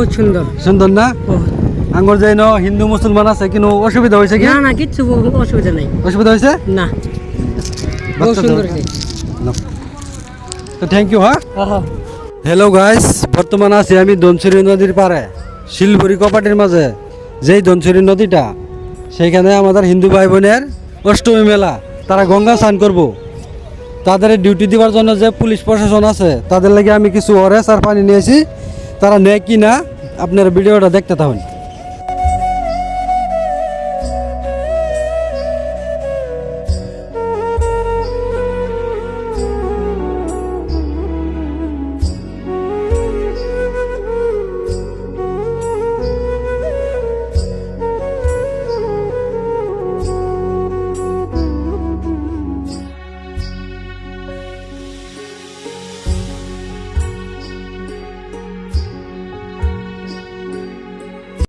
বহুত সুন্দর সুন্দর না আঙ্গুর যাইনো হিন্দু মুসলমান আছে কিন্তু অসুবিধা হয়েছে কি না না কিচ্ছু অসুবিধা নাই অসুবিধা হয়েছে না বহুত সুন্দর হয়েছে তো থ্যাংক ইউ হ্যাঁ হ্যালো গাইস বর্তমানে আছি আমি ধনশিরি নদীর পাড়ে শিলপুরি কপাটির মাঝে যেই ধনশিরি নদীটা সেইখানে আমাদের হিন্দু ভাই বোনের অষ্টমী মেলা তারা গঙ্গা স্নান করব তাদের ডিউটি দেওয়ার জন্য যে পুলিশ প্রশাসন আছে তাদের লাগে আমি কিছু অরেস আর পানি নিয়েছি তারা নেয় কি না আপনার ভিডিওটা দেখতে থাকুন